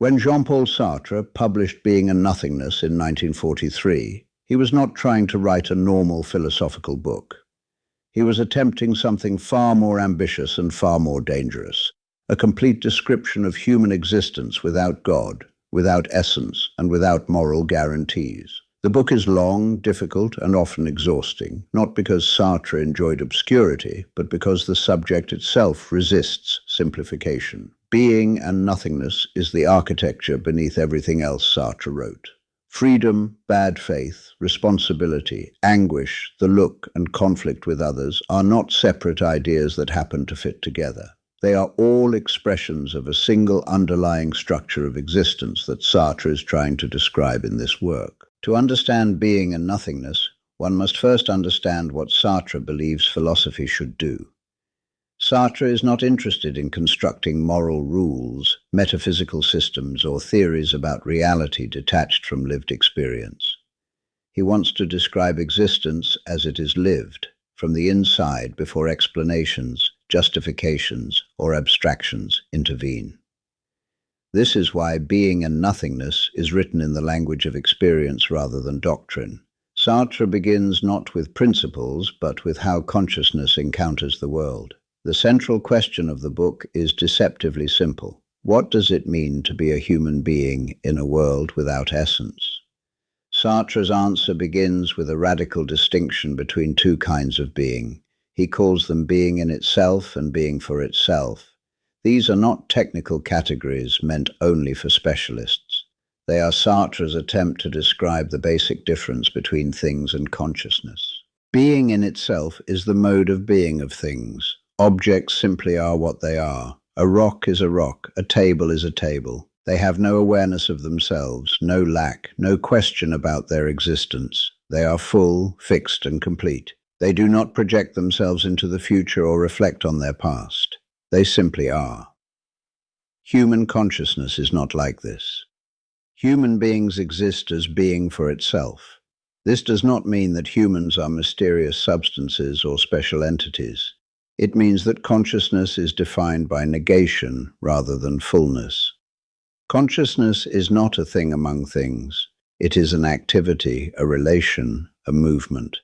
When Jean-Paul Sartre published Being and Nothingness in 1943, he was not trying to write a normal philosophical book. He was attempting something far more ambitious and far more dangerous, a complete description of human existence without God, without essence, and without moral guarantees. The book is long, difficult, and often exhausting, not because Sartre enjoyed obscurity, but because the subject itself resists simplification. Being and Nothingness is the architecture beneath everything else Sartre wrote. Freedom, bad faith, responsibility, anguish, the look, and conflict with others are not separate ideas that happen to fit together. They are all expressions of a single underlying structure of existence that Sartre is trying to describe in this work. To understand being and nothingness, one must first understand what Sartre believes philosophy should do. Sartre is not interested in constructing moral rules, metaphysical systems, or theories about reality detached from lived experience. He wants to describe existence as it is lived, from the inside, before explanations, justifications, or abstractions intervene. This is why Being and Nothingness is written in the language of experience rather than doctrine. Sartre begins not with principles, but with how consciousness encounters the world. The central question of the book is deceptively simple. What does it mean to be a human being in a world without essence? Sartre's answer begins with a radical distinction between two kinds of being. He calls them being in itself and being for itself. These are not technical categories meant only for specialists. They are Sartre's attempt to describe the basic difference between things and consciousness. Being in itself is the mode of being of things. Objects simply are what they are. A rock is a rock, a table is a table. They have no awareness of themselves, no lack, no question about their existence. They are full, fixed, and complete. They do not project themselves into the future or reflect on their past. They simply are. Human consciousness is not like this. Human beings exist as being for itself. This does not mean that humans are mysterious substances or special entities. It means that consciousness is defined by negation rather than fullness. Consciousness is not a thing among things. It is an activity, a relation, a movement.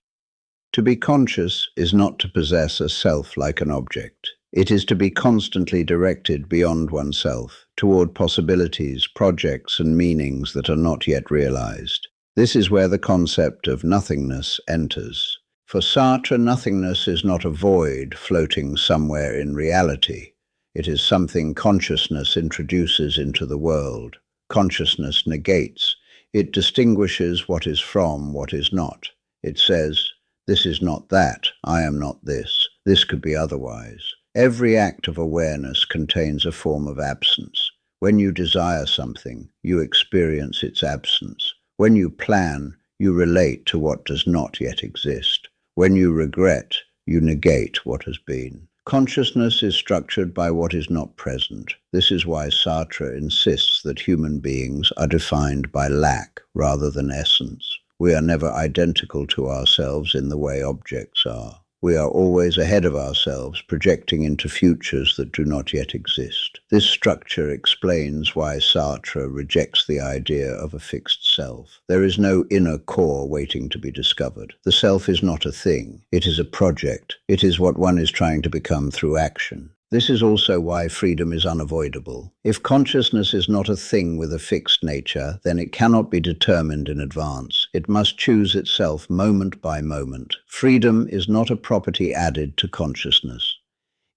To be conscious is not to possess a self like an object. It is to be constantly directed beyond oneself, toward possibilities, projects, and meanings that are not yet realized. This is where the concept of nothingness enters. For Sartre, nothingness is not a void floating somewhere in reality. It is something consciousness introduces into the world. Consciousness negates. It distinguishes what is from what is not. It says, "This is not that. I am not this. This could be otherwise." Every act of awareness contains a form of absence. When you desire something, you experience its absence. When you plan, you relate to what does not yet exist. When you regret, you negate what has been. Consciousness is structured by what is not present. This is why Sartre insists that human beings are defined by lack rather than essence. We are never identical to ourselves in the way objects are. We are always ahead of ourselves, projecting into futures that do not yet exist. This structure explains why Sartre rejects the idea of a fixed self. There is no inner core waiting to be discovered. The self is not a thing. It is a project. It is what one is trying to become through action. This is also why freedom is unavoidable. If consciousness is not a thing with a fixed nature, then it cannot be determined in advance. It must choose itself moment by moment. Freedom is not a property added to consciousness.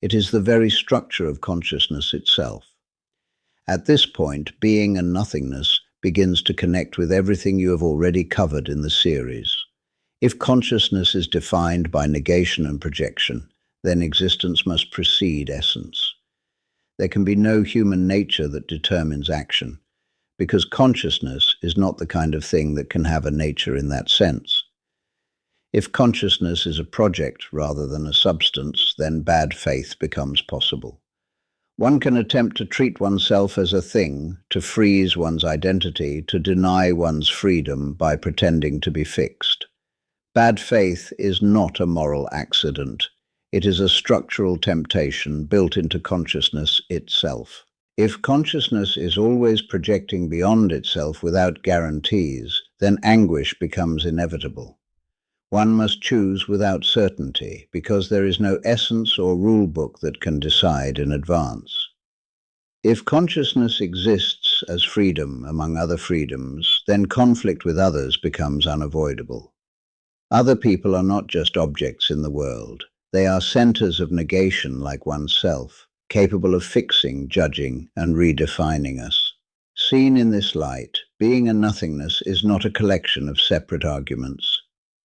It is the very structure of consciousness itself. At this point, Being and Nothingness begins to connect with everything you have already covered in the series. If consciousness is defined by negation and projection, then existence must precede essence. There can be no human nature that determines action, because consciousness is not the kind of thing that can have a nature in that sense. If consciousness is a project rather than a substance, then bad faith becomes possible. One can attempt to treat oneself as a thing, to freeze one's identity, to deny one's freedom by pretending to be fixed. Bad faith is not a moral accident. It is a structural temptation built into consciousness itself. If consciousness is always projecting beyond itself without guarantees, then anguish becomes inevitable. One must choose without certainty, because there is no essence or rule book that can decide in advance. If consciousness exists as freedom among other freedoms, then conflict with others becomes unavoidable. Other people are not just objects in the world. They are centers of negation like oneself, capable of fixing, judging, and redefining us. Seen in this light, Being and Nothingness is not a collection of separate arguments.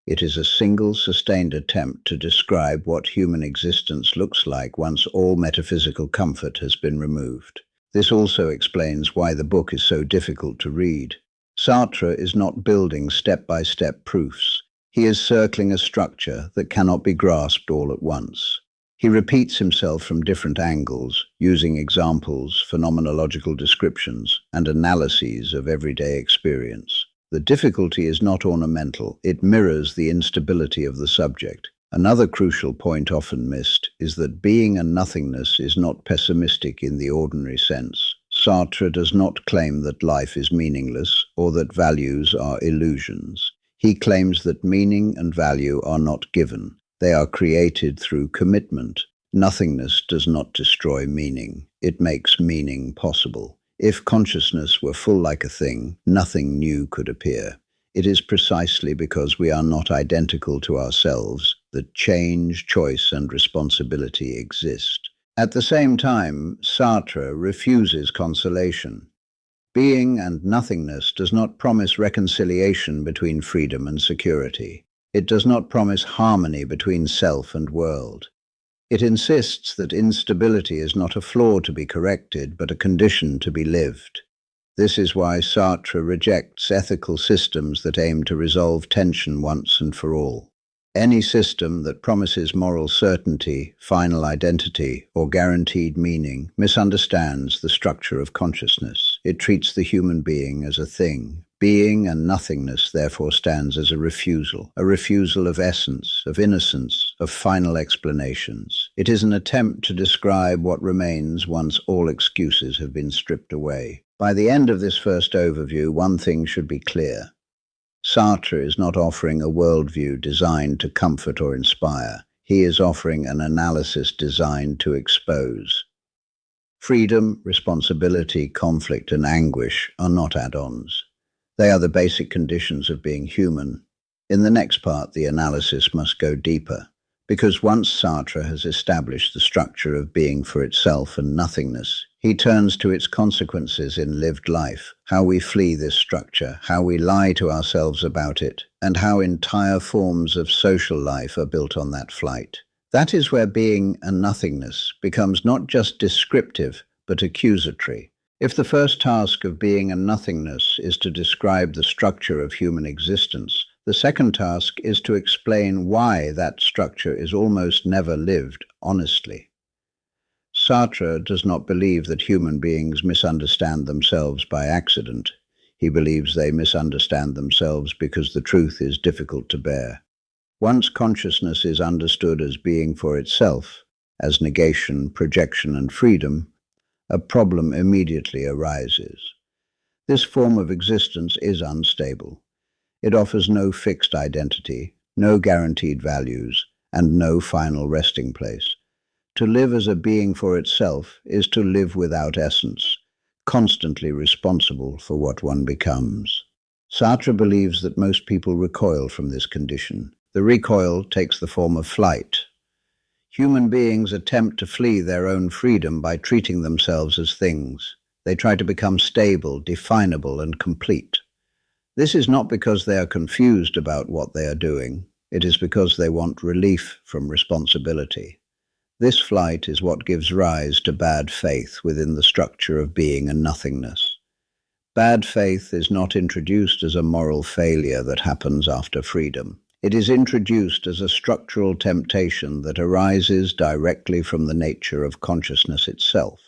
It is a single, sustained attempt to describe what human existence looks like once all metaphysical comfort has been removed. This also explains why the book is so difficult to read. Sartre is not building step-by-step proofs. He is circling a structure that cannot be grasped all at once. He repeats himself from different angles, using examples, phenomenological descriptions, and analyses of everyday experience. The difficulty is not ornamental, it mirrors the instability of the subject. Another crucial point often missed is that Being and Nothingness is not pessimistic in the ordinary sense. Sartre does not claim that life is meaningless or that values are illusions. He claims that meaning and value are not given. They are created through commitment. Nothingness does not destroy meaning. It makes meaning possible. If consciousness were full like a thing, nothing new could appear. It is precisely because we are not identical to ourselves that change, choice, and responsibility exist. At the same time, Sartre refuses consolation. Being and Nothingness does not promise reconciliation between freedom and security. It does not promise harmony between self and world. It insists that instability is not a flaw to be corrected, but a condition to be lived. This is why Sartre rejects ethical systems that aim to resolve tension once and for all. Any system that promises moral certainty, final identity, or guaranteed meaning misunderstands the structure of consciousness. It treats the human being as a thing. Being and Nothingness therefore stands as a refusal of essence, of innocence, of final explanations. It is an attempt to describe what remains once all excuses have been stripped away. By the end of this first overview, one thing should be clear. Sartre is not offering a worldview designed to comfort or inspire. He is offering an analysis designed to expose. Freedom, responsibility, conflict, and anguish are not add-ons. They are the basic conditions of being human. In the next part, the analysis must go deeper, because once Sartre has established the structure of being for itself and nothingness, he turns to its consequences in lived life, how we flee this structure, how we lie to ourselves about it, and how entire forms of social life are built on that flight. That is where Being and Nothingness becomes not just descriptive, but accusatory. If the first task of Being and Nothingness is to describe the structure of human existence, the second task is to explain why that structure is almost never lived honestly. Sartre does not believe that human beings misunderstand themselves by accident. He believes they misunderstand themselves because the truth is difficult to bear. Once consciousness is understood as being for itself, as negation, projection, and freedom, a problem immediately arises. This form of existence is unstable. It offers no fixed identity, no guaranteed values, and no final resting place. To live as a being for itself is to live without essence, constantly responsible for what one becomes. Sartre believes that most people recoil from this condition. The recoil takes the form of flight. Human beings attempt to flee their own freedom by treating themselves as things. They try to become stable, definable, and complete. This is not because they are confused about what they are doing. It is because they want relief from responsibility. This flight is what gives rise to bad faith within the structure of Being and Nothingness. Bad faith is not introduced as a moral failure that happens after freedom. It is introduced as a structural temptation that arises directly from the nature of consciousness itself.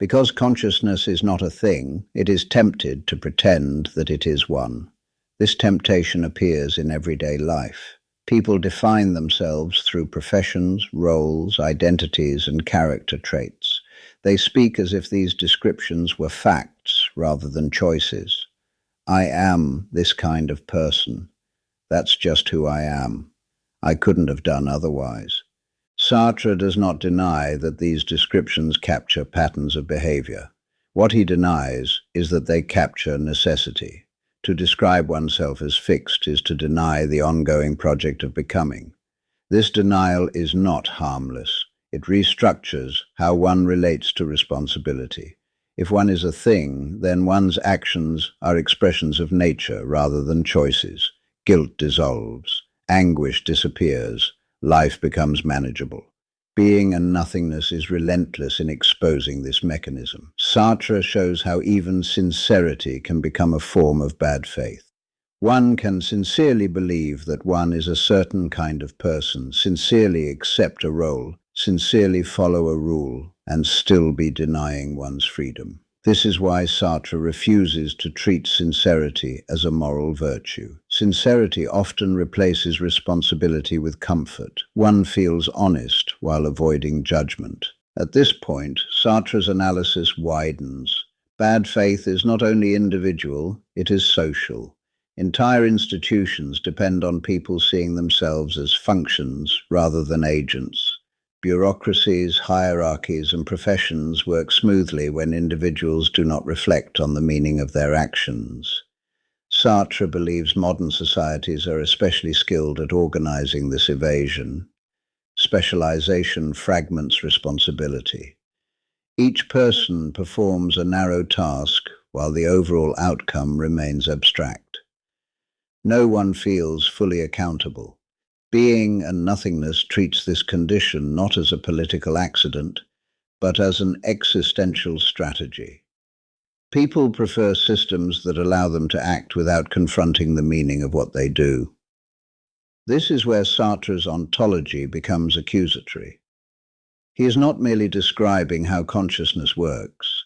Because consciousness is not a thing, it is tempted to pretend that it is one. This temptation appears in everyday life. People define themselves through professions, roles, identities, and character traits. They speak as if these descriptions were facts rather than choices. I am this kind of person. That's just who I am. I couldn't have done otherwise. Sartre does not deny that these descriptions capture patterns of behavior. What he denies is that they capture necessity. To describe oneself as fixed is to deny the ongoing project of becoming. This denial is not harmless. It restructures how one relates to responsibility. If one is a thing, then one's actions are expressions of nature rather than choices. Guilt dissolves, anguish disappears, life becomes manageable. Being and Nothingness is relentless in exposing this mechanism. Sartre shows how even sincerity can become a form of bad faith. One can sincerely believe that one is a certain kind of person, sincerely accept a role, sincerely follow a rule, and still be denying one's freedom. This is why Sartre refuses to treat sincerity as a moral virtue. Sincerity often replaces responsibility with comfort. One feels honest while avoiding judgment. At this point, Sartre's analysis widens. Bad faith is not only individual, it is social. Entire institutions depend on people seeing themselves as functions rather than agents. Bureaucracies, hierarchies, and professions work smoothly when individuals do not reflect on the meaning of their actions. Sartre believes modern societies are especially skilled at organizing this evasion. Specialization fragments responsibility. Each person performs a narrow task while the overall outcome remains abstract. No one feels fully accountable. Being and Nothingness treats this condition not as a political accident, but as an existential strategy. People prefer systems that allow them to act without confronting the meaning of what they do. This is where Sartre's ontology becomes accusatory. He is not merely describing how consciousness works.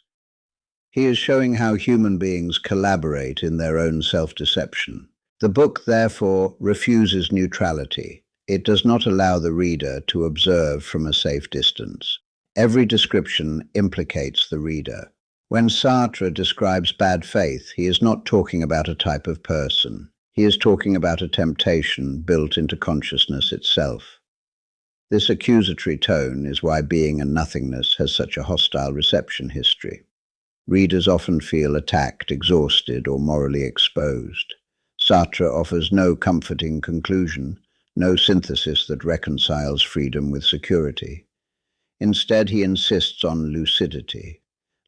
He is showing how human beings collaborate in their own self-deception. The book, therefore, refuses neutrality. It does not allow the reader to observe from a safe distance. Every description implicates the reader. When Sartre describes bad faith, he is not talking about a type of person. He is talking about a temptation built into consciousness itself. This accusatory tone is why Being and Nothingness has such a hostile reception history. Readers often feel attacked, exhausted, or morally exposed. Sartre offers no comforting conclusion, no synthesis that reconciles freedom with security. Instead, he insists on lucidity.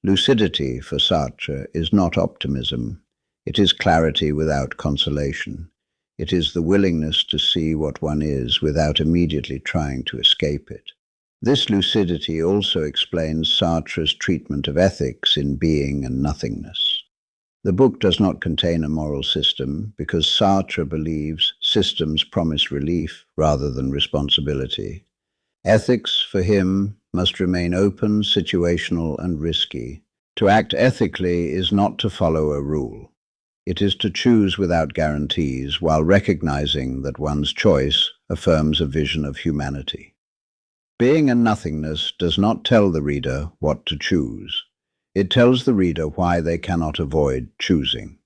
Lucidity, for Sartre, is not optimism. It is clarity without consolation. It is the willingness to see what one is without immediately trying to escape it. This lucidity also explains Sartre's treatment of ethics in Being and Nothingness. The book does not contain a moral system because Sartre believes systems promise relief rather than responsibility. Ethics, for him, must remain open, situational, and risky. To act ethically is not to follow a rule. It is to choose without guarantees while recognizing that one's choice affirms a vision of humanity. Being and Nothingness does not tell the reader what to choose. It tells the reader why they cannot avoid choosing.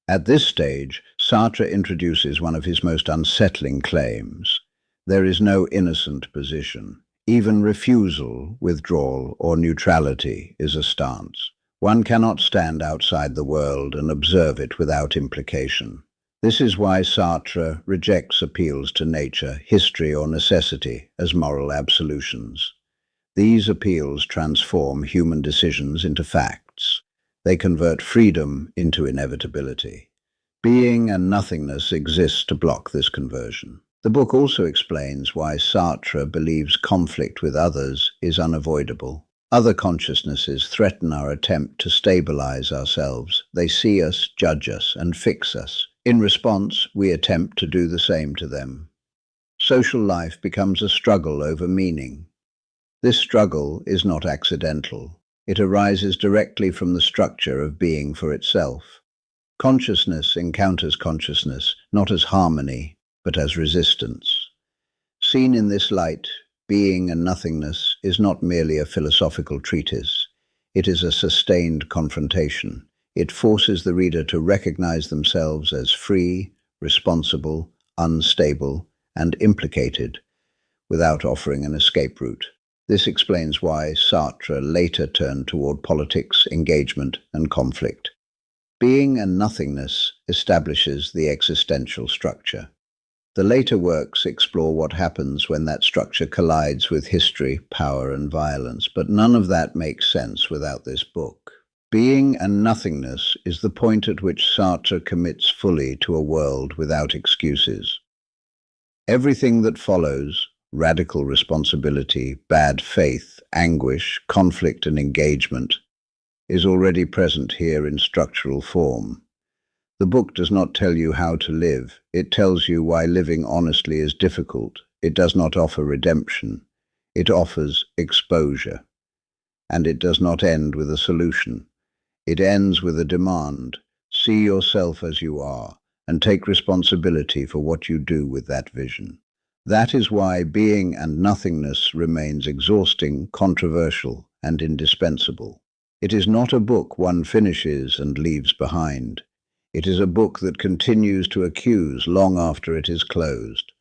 At this stage, Sartre introduces one of his most unsettling claims. There is no innocent position. Even refusal, withdrawal, or neutrality is a stance. One cannot stand outside the world and observe it without implication. This is why Sartre rejects appeals to nature, history, or necessity as moral absolutions. These appeals transform human decisions into facts. They convert freedom into inevitability. Being and Nothingness exists to block this conversion. The book also explains why Sartre believes conflict with others is unavoidable. Other consciousnesses threaten our attempt to stabilize ourselves. They see us, judge us, and fix us. In response, we attempt to do the same to them. Social life becomes a struggle over meaning. This struggle is not accidental. It arises directly from the structure of being for itself. Consciousness encounters consciousness not as harmony, but as resistance. Seen in this light, Being and Nothingness is not merely a philosophical treatise. It is a sustained confrontation. It forces the reader to recognize themselves as free, responsible, unstable, and implicated, without offering an escape route. This explains why Sartre later turned toward politics, engagement, and conflict. Being and Nothingness establishes the existential structure. The later works explore what happens when that structure collides with history, power, and violence, but none of that makes sense without this book. Being and Nothingness is the point at which Sartre commits fully to a world without excuses. Everything that follows, radical responsibility, bad faith, anguish, conflict, and engagement, is already present here in structural form. The book does not tell you how to live. It tells you why living honestly is difficult. It does not offer redemption. It offers exposure. And it does not end with a solution. It ends with a demand. See yourself as you are, and take responsibility for what you do with that vision. That is why Being and Nothingness remains exhausting, controversial, and indispensable. It is not a book one finishes and leaves behind. It is a book that continues to accuse long after it is closed.